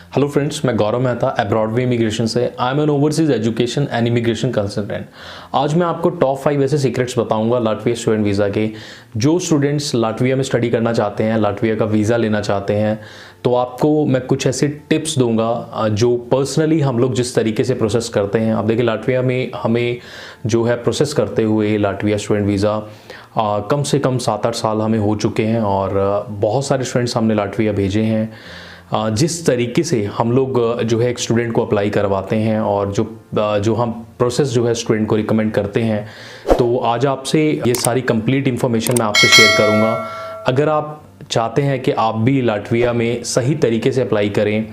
Hello friends, मैं गौरव Mehta अब्रॉडवे immigration से। I am N overseas education and immigration consultant. आज मैं आपको टॉप 5 ऐसे सीक्रेट्स बताऊंगा लाटविया स्टूडेंट वीज़ा के। जो स्टूडेंट्स लाटविया में स्टडी करना चाहते हैं, लाटविया का वीज़ा लेना चाहते हैं, तो आपको मैं कुछ ऐसे टिप्स दूंगा जो पर्सनली हम लोग जिस तरीके से प्रोसेस करते हैं। अब देखिए, लाटविया में हमें जो है प्रोसेस करते हुए लाटविया स्टूडेंट वीज़ा कम से कम 7-8 साल हमें हो चुके हैं और बहुत सारे स्टूडेंट्स हमने लाटविया भेजे हैं। जिस तरीके से हम लोग जो है एक स्टूडेंट को अप्लाई करवाते हैं और जो हम प्रोसेस जो है स्टूडेंट को रिकमेंड करते हैं, तो आज आपसे ये सारी कंप्लीट इन्फॉर्मेशन मैं आपसे शेयर करूंगा। अगर आप चाहते हैं कि आप भी लाटविया में सही तरीके से अप्लाई करें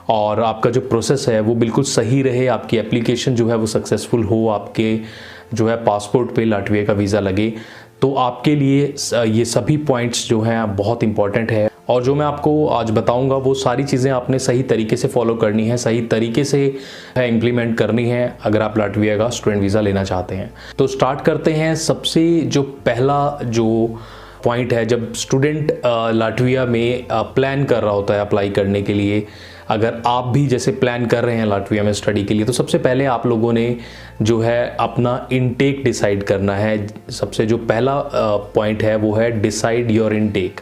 और आपका जो प्रोसेस है वो बिल्कुल सही रहे, आपकी एप्लीकेशन जो है वो सक्सेसफुल हो, आपके जो है पासपोर्ट पे लाटविया का वीज़ा लगे, तो आपके लिए ये सभी पॉइंट्स जो हैं बहुत इंपॉर्टेंट है। और जो मैं आपको आज बताऊंगा वो सारी चीज़ें आपने सही तरीके से फॉलो करनी है, सही तरीके से इम्प्लीमेंट करनी है अगर आप लाटविया का स्टूडेंट वीज़ा लेना चाहते हैं। तो स्टार्ट करते हैं। सबसे जो पहला जो पॉइंट है, जब स्टूडेंट लाटविया में प्लान कर रहा होता है अप्लाई करने के लिए, अगर आप भी जैसे प्लान कर रहे हैं लाटविया में स्टडी के लिए, तो सबसे पहले आप लोगों ने जो है अपना इनटेक डिसाइड करना है। सबसे जो पहला पॉइंट है वो है डिसाइड योर इनटेक।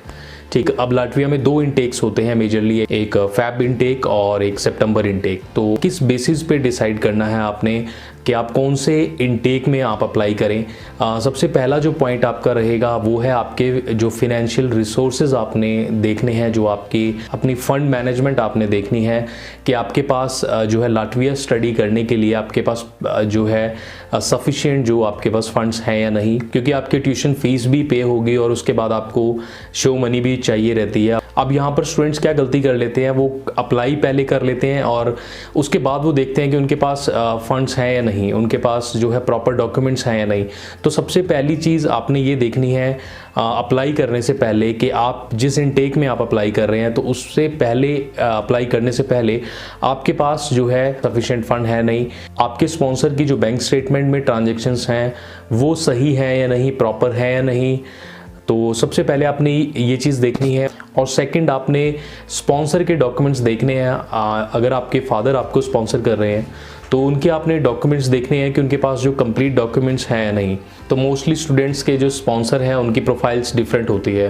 ठीक, अब लाटविया में 2 इनटेक्स होते हैं मेजरली, एक फैब इनटेक और एक सितंबर इनटेक। तो किस बेसिस पे डिसाइड करना है आपने कि आप कौन से इनटेक में आप अप्लाई करें। सबसे पहला जो पॉइंट आपका रहेगा वो है आपके जो फिनेंशियल रिसोर्सेज आपने देखने हैं, जो आपकी अपनी फंड मैनेजमेंट आपने देखनी है कि आपके पास जो है लाटविया स्टडी करने के लिए आपके पास जो है सफिशिएंट जो आपके पास फंड्स हैं या नहीं, क्योंकि आपकी ट्यूशन फीस भी पे होगी और उसके बाद आपको शो मनी भी चाहिए रहती है। अब यहाँ पर स्टूडेंट्स क्या गलती कर लेते हैं, वो अप्लाई पहले कर लेते हैं और उसके बाद वो देखते हैं कि उनके पास फंड्स हैं या नहीं, उनके पास जो है प्रॉपर डॉक्यूमेंट्स हैं या नहीं। तो सबसे पहली चीज़ आपने ये देखनी है अप्लाई करने से पहले कि आप जिस इनटेक में आप अप्लाई कर रहे हैं, तो उससे पहले अप्लाई करने से पहले आपके पास जो है सफिशिएंट फंड है नहीं, आपके स्पॉन्सर की जो बैंक स्टेटमेंट में ट्रांजेक्शन्स हैं वो सही है या नहीं, प्रॉपर है या नहीं। तो सबसे पहले आपने ये चीज़ देखनी है। और सेकंड, आपने स्पॉन्सर के डॉक्यूमेंट्स देखने हैं। अगर आपके फादर आपको स्पॉन्सर कर रहे हैं तो उनके आपने डॉक्यूमेंट्स देखने हैं कि उनके पास जो कंप्लीट डॉक्यूमेंट्स हैं या नहीं। तो मोस्टली स्टूडेंट्स के जो स्पॉन्सर हैं उनकी प्रोफाइल्स डिफरेंट होती है।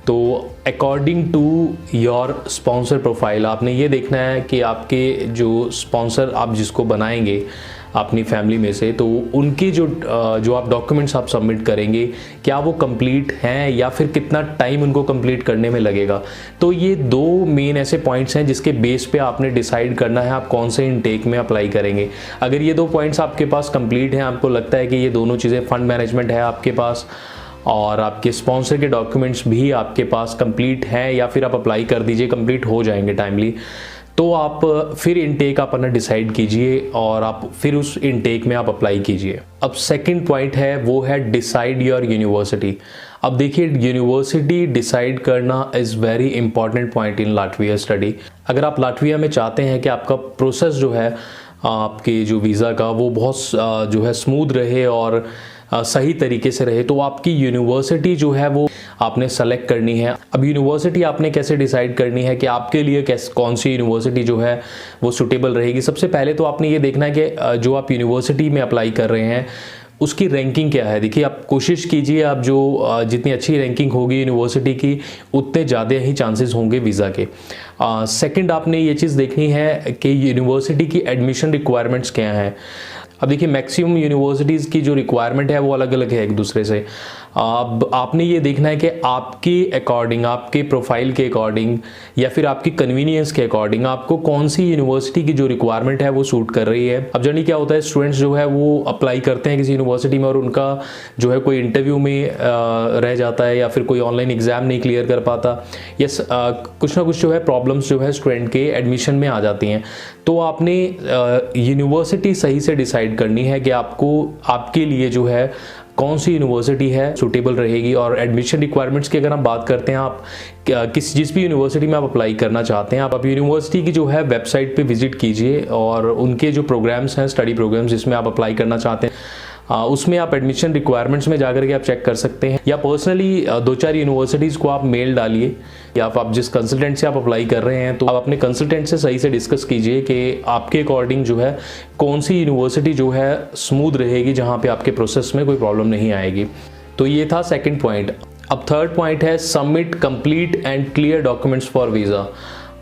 तो according to your sponsor profile आपने ये देखना है कि आपके जो स्पॉन्सर आप जिसको बनाएंगे अपनी फैमिली में से, तो उनकी जो आप डॉक्यूमेंट्स आप सबमिट करेंगे क्या वो कंप्लीट हैं या फिर कितना टाइम उनको कंप्लीट करने में लगेगा। तो ये 2 मेन ऐसे पॉइंट्स हैं जिसके बेस पे आपने डिसाइड करना है आप कौन से इनटेक में अप्लाई करेंगे। अगर ये 2 पॉइंट्स आपके पास कंप्लीट हैं, आपको लगता है कि ये दोनों चीज़ें, फंड मैनेजमेंट है आपके पास और आपके स्पॉन्सर के डॉक्यूमेंट्स भी आपके पास कंप्लीट हैं, या फिर आप अप्लाई कर दीजिए, कंप्लीट हो जाएंगे टाइमली, तो आप फिर इनटेक आप अपना डिसाइड कीजिए और आप फिर उस इनटेक में आप अप्लाई कीजिए। अब सेकंड पॉइंट है वो है डिसाइड योर यूनिवर्सिटी। अब देखिए, यूनिवर्सिटी डिसाइड करना is very important point in Latvia study. अगर आप लाटविया में चाहते हैं कि आपका प्रोसेस जो है आपके जो वीज़ा का वो बहुत जो है स्मूथ रहे और सही तरीके से रहे, तो आपकी यूनिवर्सिटी जो है वो आपने सेलेक्ट करनी है। अब यूनिवर्सिटी आपने कैसे डिसाइड करनी है कि आपके लिए कौन सी यूनिवर्सिटी जो है वो सूटेबल रहेगी। सबसे पहले तो आपने ये देखना है कि जो आप यूनिवर्सिटी में अप्लाई कर रहे हैं उसकी रैंकिंग क्या है। देखिए, आप कोशिश कीजिए, आप जो जितनी अच्छी रैंकिंग होगी यूनिवर्सिटी की, उतने ज़्यादा ही चांसेस होंगे वीज़ा के। सेकंड, आपने ये चीज़ देखनी है कि यूनिवर्सिटी की एडमिशन रिक्वायरमेंट्स क्या हैं। अब देखिए, मैक्सिमम यूनिवर्सिटीज़ की जो रिक्वायरमेंट है वो अलग अलग है एक दूसरे से। अब आपने ये देखना है कि आपके अकॉर्डिंग, आपके प्रोफाइल के अकॉर्डिंग या फिर आपकी कन्वीनियंस के अकॉर्डिंग आपको कौन सी यूनिवर्सिटी की जो रिक्वायरमेंट है वो सूट कर रही है। अब जनरली क्या होता है, स्टूडेंट्स जो है वो अप्लाई करते हैं किसी यूनिवर्सिटी में और उनका जो है कोई इंटरव्यू में रह जाता है या फिर कोई ऑनलाइन एग्जाम नहीं क्लियर कर पाता, या कुछ ना कुछ जो है प्रॉब्लम्स जो है स्टूडेंट के एडमिशन में आ जाती हैं। तो आपने यूनिवर्सिटी सही से डिसाइड करनी है कि आपको आपके लिए जो है कौन सी यूनिवर्सिटी है सूटेबल रहेगी। और एडमिशन रिक्वायरमेंट्स की अगर हम बात करते हैं, आप जिस भी यूनिवर्सिटी में आप अप्लाई करना चाहते हैं, आप यूनिवर्सिटी की जो है वेबसाइट पे विजिट कीजिए और उनके जो प्रोग्राम्स हैं, स्टडी प्रोग्राम्स जिसमें आप अप्लाई करना चाहते हैं, उसमें आप एडमिशन रिक्वायरमेंट्स में जाकर के आप चेक कर सकते हैं, या पर्सनली 2-4 यूनिवर्सिटीज़ को आप मेल डालिए, या आप जिस कंसल्टेंट से आप अप्लाई कर रहे हैं तो आप अपने कंसल्टेंट से सही से डिस्कस कीजिए कि आपके अकॉर्डिंग जो है कौन सी यूनिवर्सिटी जो है स्मूथ रहेगी, जहाँ पे आपके प्रोसेस में कोई प्रॉब्लम नहीं आएगी। तो ये था सेकंड पॉइंट। अब थर्ड पॉइंट है submit complete and clear documents for visa.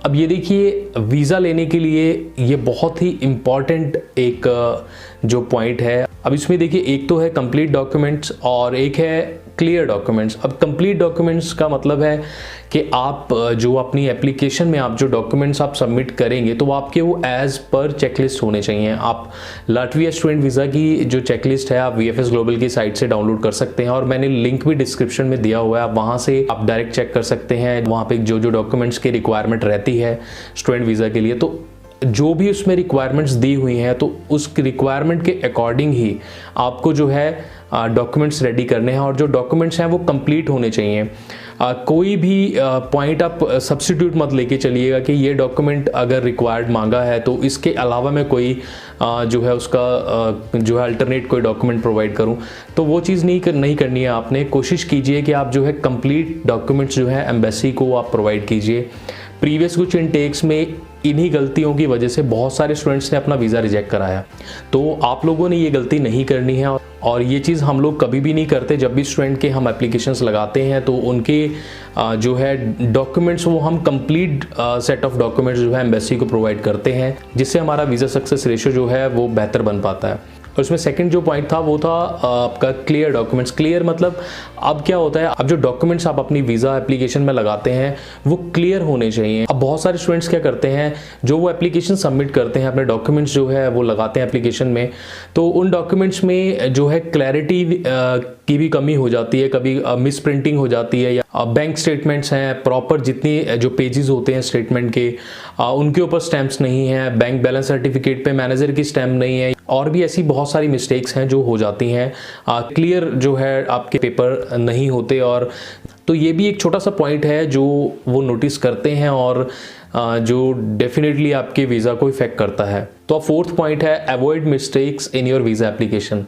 अब ये देखिए, वीज़ा लेने के लिए ये बहुत ही इम्पॉर्टेंट एक जो पॉइंट है। अब इसमें देखिए, एक तो है कंप्लीट डॉक्यूमेंट्स और एक है क्लियर डॉक्यूमेंट्स। अब कंप्लीट डॉक्यूमेंट्स का मतलब है कि आप जो अपनी एप्लीकेशन में आप जो डॉक्यूमेंट्स आप सबमिट करेंगे तो आपके वो एज पर चेकलिस्ट होने चाहिए। आप लाटविया स्टूडेंट वीज़ा की जो चेकलिस्ट है आप VFS ग्लोबल की साइट से डाउनलोड कर सकते हैं, और मैंने लिंक भी डिस्क्रिप्शन में दिया हुआ है, आप वहाँ से आप डायरेक्ट चेक कर सकते हैं। वहाँ पे जो जो डॉक्यूमेंट्स की रिक्वायरमेंट रहती है स्टूडेंट वीज़ा के लिए, तो जो भी उसमें रिक्वायरमेंट्स दी हुई हैं तो उस रिक्वायरमेंट के अकॉर्डिंग ही आपको जो है डॉक्यूमेंट्स रेडी करने हैं, और जो डॉक्यूमेंट्स हैं वो कंप्लीट होने चाहिए। कोई भी पॉइंट आप सब्स्टिट्यूट मत लेके चलिएगा कि ये डॉक्यूमेंट अगर रिक्वायर्ड मांगा है तो इसके अलावा मैं कोई जो है उसका जो है अल्टरनेट कोई डॉक्यूमेंट प्रोवाइड करूं, तो वो चीज़ नहीं करनी है आपने। कोशिश कीजिए कि आप जो है कंप्लीट डॉक्यूमेंट्स जो है एम्बेसी को आप प्रोवाइड कीजिए। प्रीवियस कुछ इनटेक्स में इन्हीं गलतियों की वजह से बहुत सारे स्टूडेंट्स ने अपना वीज़ा रिजेक्ट कराया, तो आप लोगों ने ये गलती नहीं करनी है, और ये चीज़ हम लोग कभी भी नहीं करते। जब भी स्टूडेंट के हम एप्लीकेशंस लगाते हैं तो उनके जो है डॉक्यूमेंट्स वो हम कंप्लीट सेट ऑफ डॉक्यूमेंट्स जो है एम्बेसी को प्रोवाइड करते हैं, जिससे हमारा वीज़ा सक्सेस रेशियो जो है वो बेहतर बन पाता है। और उसमें सेकंड जो पॉइंट था वो था आपका क्लियर डॉक्यूमेंट्स। क्लियर मतलब अब क्या होता है, अब जो डॉक्यूमेंट्स आप अपनी वीज़ा एप्लीकेशन में लगाते हैं वो क्लियर होने चाहिए। अब बहुत सारे स्टूडेंट्स क्या करते हैं, जो वो एप्लीकेशन सबमिट करते हैं, अपने डॉक्यूमेंट्स जो है वो लगाते हैं एप्लीकेशन में, तो उन डॉक्यूमेंट्स में जो है क्लैरिटी की भी कमी हो जाती है, कभी मिस प्रिंटिंग हो जाती है, या बैंक स्टेटमेंट्स हैं प्रॉपर जितनी जो पेजेस होते हैं स्टेटमेंट के उनके ऊपर स्टैम्प्स नहीं है, बैंक बैलेंस सर्टिफिकेट पे मैनेजर की स्टैम्प नहीं है, और भी ऐसी बहुत सारी मिस्टेक्स हैं जो हो जाती हैं। क्लियर जो है आपके पेपर नहीं होते, और तो ये भी एक छोटा सा पॉइंट है जो वो नोटिस करते हैं और जो डेफिनेटली आपके वीज़ा को इफेक्ट करता है। तो अब फोर्थ पॉइंट है avoid mistakes in your visa application.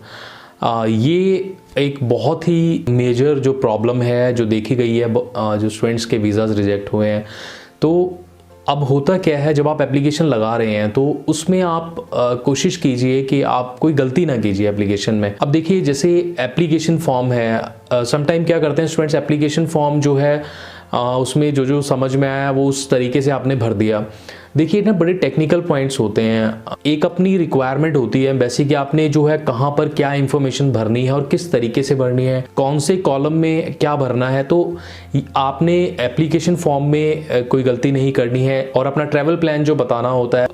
ये एक बहुत ही मेजर जो प्रॉब्लम है जो देखी गई है जो स्टूडेंट्स के वीज़ाज रिजेक्ट हुए हैं। तो अब होता क्या है, जब आप एप्लीकेशन लगा रहे हैं तो उसमें आप कोशिश कीजिए कि आप कोई गलती ना कीजिए एप्लीकेशन में। अब देखिए, जैसे एप्लीकेशन फॉर्म है, समटाइम क्या करते हैं स्टूडेंट्स, एप्लीकेशन फॉर्म जो है उसमें जो जो समझ में आया वो उस तरीके से आपने भर दिया। देखिए ना, बड़े टेक्निकल पॉइंट्स होते हैं। एक अपनी रिक्वायरमेंट होती है एम्बेसी कि आपने जो है कहाँ पर क्या इंफॉर्मेशन भरनी है और किस तरीके से भरनी है, कौन से कॉलम में क्या भरना है। तो आपने एप्लीकेशन फॉर्म में कोई गलती नहीं करनी है, और अपना ट्रैवल प्लान जो बताना होता है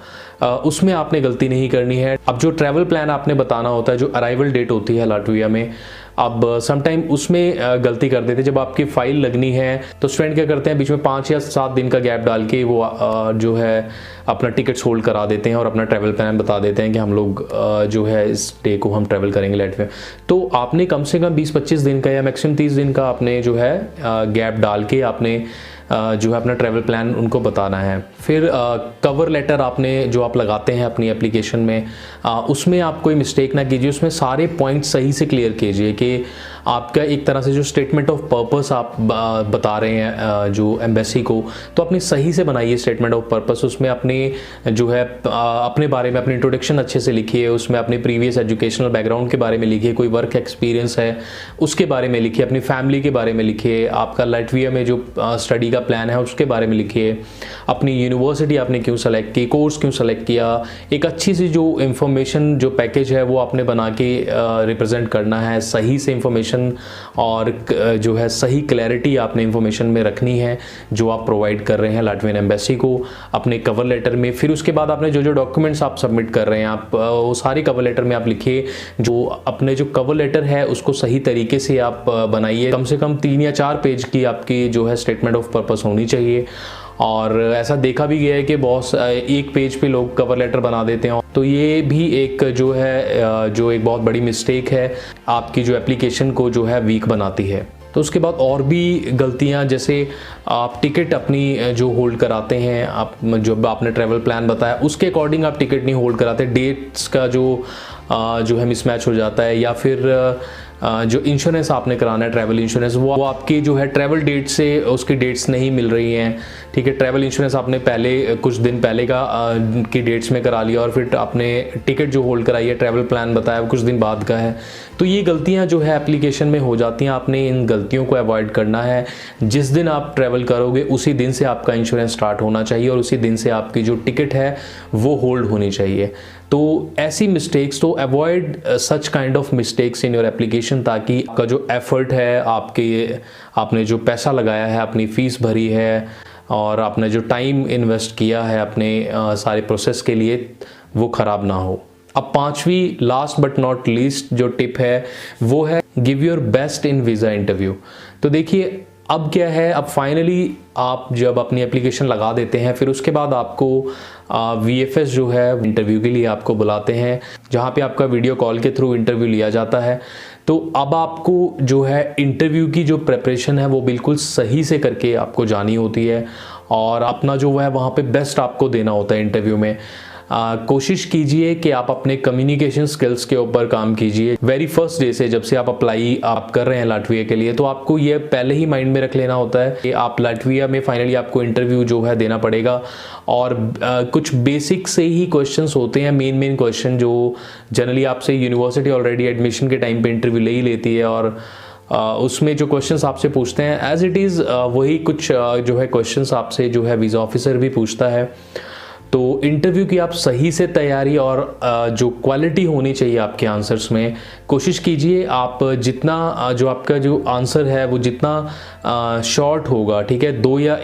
उसमें आपने गलती नहीं करनी है। अब जो ट्रैवल प्लान आपने बताना होता है, जो अराइवल डेट होती है लाटविया में, अब समटाइम उसमें गलती कर देते हैं। जब आपकी फाइल लगनी है तो स्टूडेंट क्या करते हैं, बीच में 5 या 7 दिन का गैप डाल के वो जो है अपना टिकट्स होल्ड करा देते हैं और अपना ट्रैवल प्लान बता देते हैं कि हम लोग जो है इस डे को हम ट्रैवल करेंगे लाटविया। तो आपने कम से कम 20-25 दिन का या मैक्सिमम 30 दिन का आपने जो है गैप डाल के आपने जो है अपना ट्रैवल प्लान उनको बताना है। फिर कवर लेटर आपने जो आप लगाते हैं अपनी एप्लीकेशन में, उसमें आप कोई मिस्टेक ना कीजिए, उसमें सारे पॉइंट सही से क्लियर कीजिए कि आपका एक तरह से जो स्टेटमेंट ऑफ पर्पस आप बता रहे हैं जो एम्बेसी को, तो अपनी सही से बनाइए स्टेटमेंट ऑफ पर्पस। उसमें अपने जो है अपने बारे में अपनी इंट्रोडक्शन अच्छे से लिखिए, उसमें अपने प्रीवियस एजुकेशनल बैकग्राउंड के बारे में लिखिए, कोई वर्क एक्सपीरियंस है उसके बारे में लिखिए, अपनी फैमिली के बारे में लिखिए, आपका लाटविया में जो स्टडी का प्लान है उसके बारे में लिखिए, अपनी यूनिवर्सिटी आपने क्यों सेलेक्ट की, कोर्स क्यों सेलेक्ट किया। एक अच्छी सी जो इंफॉर्मेशन जो पैकेज है वो आपने बना के रिप्रेजेंट करना है, सही से इंफॉर्मेशन और जो है सही क्लैरिटी आपने इंफॉर्मेशन में रखनी है जो आप प्रोवाइड कर रहे हैं लाटवियन एम्बेसी को अपने कवर लेटर में। फिर उसके बाद आपने जो जो डॉक्यूमेंट्स आप सबमिट कर रहे हैं आप वो सारे कवर लेटर में आप लिखिए। जो अपने जो कवर लेटर है उसको सही तरीके से आप बनाइए, कम से कम 3 या 4 पेज की आपकी जो है स्टेटमेंट ऑफ पर्पस होनी चाहिए। और ऐसा देखा भी गया है कि बहुत एक पेज पे लोग कवर लेटर बना देते हैं, तो ये भी एक जो है जो एक बहुत बड़ी मिस्टेक है, आपकी जो एप्लीकेशन को जो है वीक बनाती है। तो उसके बाद और भी गलतियां, जैसे आप टिकट अपनी जो होल्ड कराते हैं, आप जो आपने ट्रैवल प्लान बताया उसके अकॉर्डिंग आप टिकट नहीं होल्ड कराते, डेट्स का जो है मिसमैच हो जाता है, या फिर जो इंश्योरेंस आपने कराना है ट्रैवल इंश्योरेंस वो आपकी जो है ट्रैवल डेट से उसकी डेट्स नहीं मिल रही हैं, ठीक है। ट्रैवल इंश्योरेंस आपने पहले कुछ दिन पहले का की डेट्स में करा लिया और फिर आपने टिकट जो होल्ड कराई है, ट्रैवल प्लान बताया वो कुछ दिन बाद का है। तो ये गलतियां जो है एप्लीकेशन में हो जाती हैं, आपने इन गलतियों को अवॉइड करना है। जिस दिन आप ट्रैवल करोगे उसी दिन से आपका इंश्योरेंस स्टार्ट होना चाहिए और उसी दिन से आपकी जो टिकट है वो होल्ड होनी चाहिए। तो ऐसी मिस्टेक्स, तो avoid such kind of mistakes in your application, ताकि आपका जो एफर्ट है, आपने जो पैसा लगाया है, अपनी फीस भरी है और आपने जो टाइम इन्वेस्ट किया है अपने सारे प्रोसेस के लिए, वो ख़राब ना हो। अब पांचवी लास्ट बट नॉट लीस्ट जो टिप है वो है give your best in visa interview. तो देखिए अब क्या है, अब फाइनली आप जब अपनी एप्लीकेशन लगा देते हैं, फिर उसके बाद आपको VFS जो है इंटरव्यू के लिए आपको बुलाते हैं, जहाँ पे आपका वीडियो कॉल के थ्रू इंटरव्यू लिया जाता है। तो अब आपको जो है इंटरव्यू की जो प्रिपरेशन है वो बिल्कुल सही से करके आपको जानी होती है और अपना जो है वहाँ पे बेस्ट आपको देना होता है इंटरव्यू में। कोशिश कीजिए कि आप अपने कम्युनिकेशन स्किल्स के ऊपर काम कीजिए। वेरी फर्स्ट डे से, जब से आप अप्लाई कर रहे हैं लाटविया के लिए, तो आपको ये पहले ही माइंड में रख लेना होता है कि आप लाटविया में फाइनली आपको इंटरव्यू जो है देना पड़ेगा। और कुछ बेसिक से ही क्वेश्चंस होते हैं, मेन क्वेश्चन जो जनरली आपसे यूनिवर्सिटी ऑलरेडी एडमिशन के टाइम पे इंटरव्यू ले ही लेती है, और उसमें जो क्वेश्चंस आपसे पूछते हैं एज इट इज़ वही कुछ जो है क्वेश्चंस आपसे जो है वीज़ा ऑफिसर भी पूछता है। तो इंटरव्यू की आप सही से तैयारी और जो क्वालिटी होनी चाहिए आपके आंसर्स में, कोशिश कीजिए आप जितना जो आपका जो आंसर है वो जितना शॉर्ट होगा, ठीक है,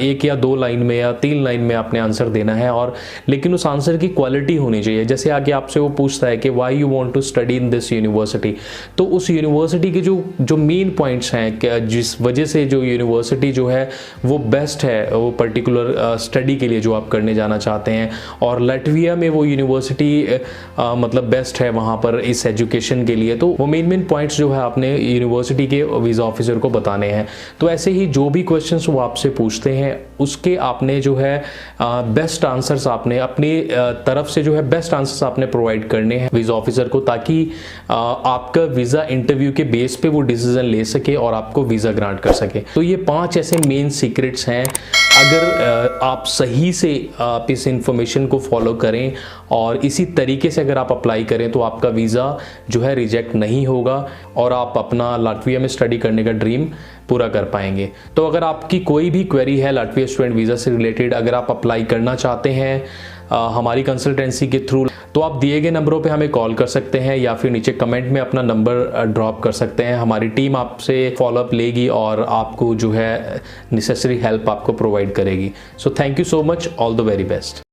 एक या दो लाइन में या 3 लाइन में आपने आंसर देना है, और लेकिन उस आंसर की क्वालिटी होनी चाहिए। जैसे आगे आपसे वो पूछता है कि why you want to study in this university, तो उस यूनिवर्सिटी के जो मेन पॉइंट्स हैं, जिस वजह से जो यूनिवर्सिटी जो है वो बेस्ट है वो पर्टिकुलर स्टडी के लिए जो आप करने जाना चाहते हैं, और लाटविया में वो यूनिवर्सिटी मतलब बेस्ट है वहाँ पर इस एजुकेशन के लिए। तो वो मेन पॉइंट्स जो है आपने यूनिवर्सिटी के वीज़ा ऑफिसर को बताने हैं। तो ऐसे ही जो भी क्वेश्चंस वो आपसे पूछते हैं उसके आपने जो है बेस्ट आंसर्स आपने अपनी तरफ से जो है बेस्ट आंसर्स आपने प्रोवाइड करने हैं वीज़ा ऑफिसर को, ताकि आपका वीज़ा इंटरव्यू के बेस पे वो डिसीजन ले सके और आपको वीज़ा ग्रांट कर सके। तो ये 5 ऐसे मेन सीक्रेट्स हैं। अगर आप सही से आप इस इंफॉर्मेशन को फॉलो करें और इसी तरीके से अगर आप अप्लाई करें तो आपका वीज़ा जो है रिजेक्ट नहीं होगा और आप अपना लाटविया में स्टडी करने का ड्रीम पूरा कर पाएंगे। तो अगर आपकी कोई भी क्वेरी है लाटविया स्टूडेंट वीज़ा से रिलेटेड, अगर आप अप्लाई करना चाहते हैं हमारी कंसल्टेंसी के थ्रू, तो आप दिए गए नंबरों पे हमें कॉल कर सकते हैं या फिर नीचे कमेंट में अपना नंबर ड्रॉप कर सकते हैं। हमारी टीम आपसे फॉलोअप लेगी और आपको जो है नेसेसरी हेल्प आपको प्रोवाइड करेगी। So thank you so much, all the very best.